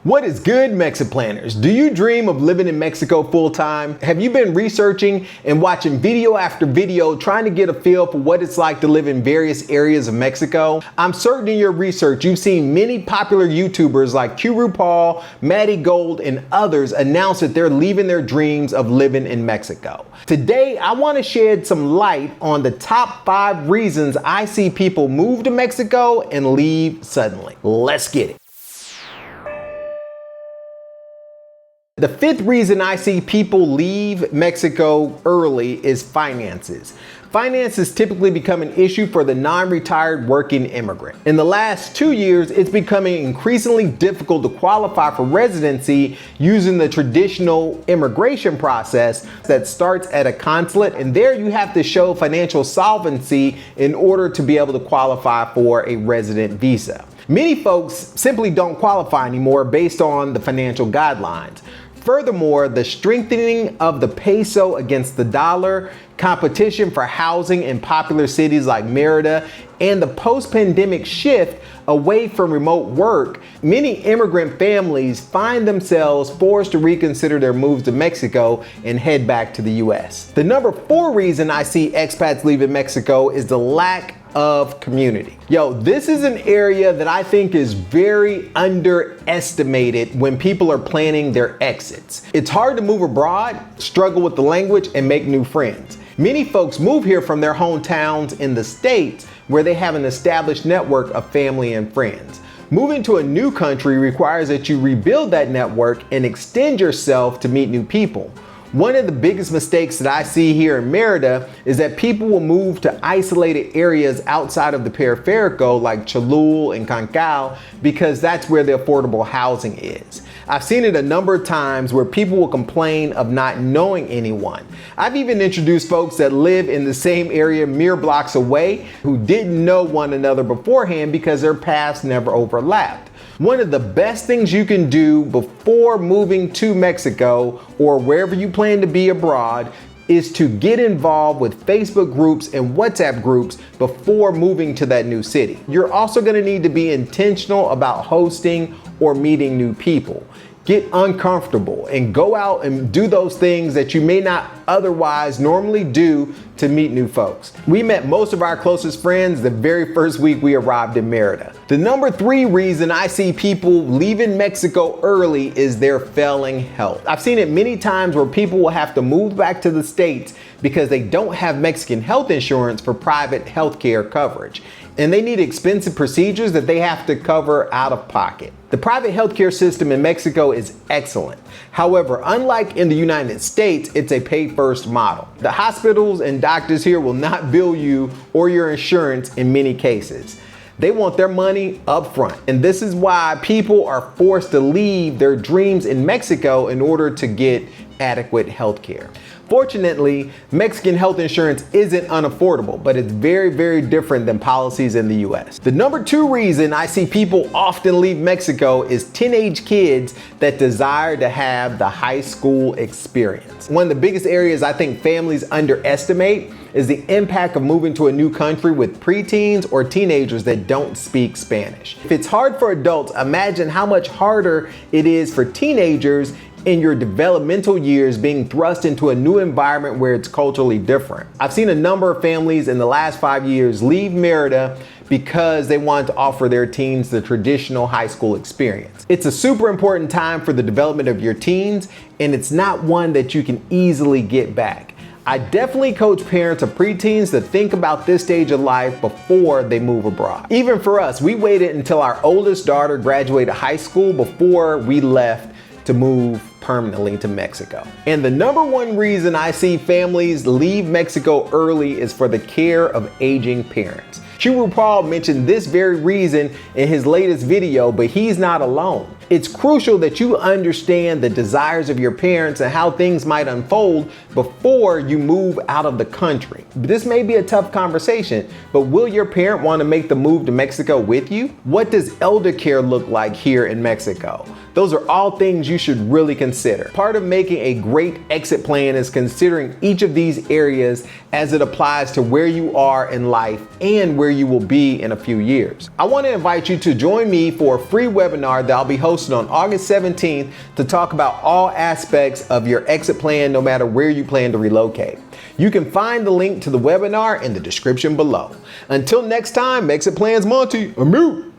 What is good, MexitPlanners? Do you dream of living in Mexico full-time? Have you been researching and watching video after video trying to get a feel for what it's like to live in various areas of Mexico? I'm certain in your research you've seen many popular YouTubers like RuPaul, Maddie Gold, and others announce that they're leaving their dreams of living in Mexico. Today, I want to shed some light on the top 5 reasons I see people move to Mexico and leave suddenly. Let's get it. The 5th reason I see people leave Mexico early is finances. Finances typically become an issue for the non-retired working immigrant. In the last 2 years, it's becoming increasingly difficult to qualify for residency using the traditional immigration process that starts at a consulate, and there you have to show financial solvency in order to be able to qualify for a resident visa. Many folks simply don't qualify anymore based on the financial guidelines. Furthermore, the strengthening of the peso against the dollar, competition for housing in popular cities like Merida, and the post-pandemic shift away from remote work, many immigrant families find themselves forced to reconsider their moves to Mexico and head back to the US. The number 4 reason I see expats leaving Mexico is the lack of community. This is an area that I think is very underestimated when people are planning their exits. It's hard to move abroad, struggle with the language, and make new friends. Many folks move here from their hometowns in the States where they have an established network of family and friends. Moving to a new country requires that you rebuild that network and extend yourself to meet new people. One of the biggest mistakes that I see here in Merida is that people will move to isolated areas outside of the periférico like Cholul and Cancale because that's where the affordable housing is. I've seen it a number of times where people will complain of not knowing anyone. I've even introduced folks that live in the same area mere blocks away who didn't know one another beforehand because their paths never overlapped. One of the best things you can do before moving to Mexico or wherever you plan to be abroad is to get involved with Facebook groups and WhatsApp groups before moving to that new city. You're also going to need to be intentional about hosting or meeting new people. Get uncomfortable and go out and do those things that you may not otherwise normally do to meet new folks. We met most of our closest friends the very first week we arrived in Merida. The number 3 reason I see people leaving Mexico early is their failing health. I've seen it many times where people will have to move back to the States because they don't have Mexican health insurance for private healthcare coverage, and they need expensive procedures that they have to cover out of pocket. The private healthcare system in Mexico is excellent. However, unlike in the United States, it's a pay-first model. The hospitals and doctors here will not bill you or your insurance in many cases. They want their money up front. And this is why people are forced to leave their dreams in Mexico in order to get adequate health care. Fortunately, Mexican health insurance isn't unaffordable, but it's very, very different than policies in the US. The number 2 reason I see people often leave Mexico is teenage kids that desire to have the high school experience. One of the biggest areas I think families underestimate is the impact of moving to a new country with preteens or teenagers that don't speak Spanish. If it's hard for adults, imagine how much harder it is for teenagers in your developmental years being thrust into a new environment where it's culturally different. I've seen a number of families in the last 5 years leave Merida because they want to offer their teens the traditional high school experience. It's a super important time for the development of your teens, and it's not one that you can easily get back. I definitely coach parents of preteens to think about this stage of life before they move abroad. Even for us, we waited until our oldest daughter graduated high school before we left to move permanently to Mexico. And the number 1 reason I see families leave Mexico early is for the care of aging parents. RuPaul mentioned this very reason in his latest video, but he's not alone. It's crucial that you understand the desires of your parents and how things might unfold before you move out of the country. This may be a tough conversation, but will your parent want to make the move to Mexico with you? What does elder care look like here in Mexico? Those are all things you should really consider consider. Part of making a great exit plan is considering each of these areas as it applies to where you are in life and where you will be in a few years. I want to invite you to join me for a free webinar that I'll be hosting on August 17th to talk about all aspects of your exit plan, no matter where you plan to relocate. You can find the link to the webinar in the description below. Until next time, MexitPlans Monty, I'm out.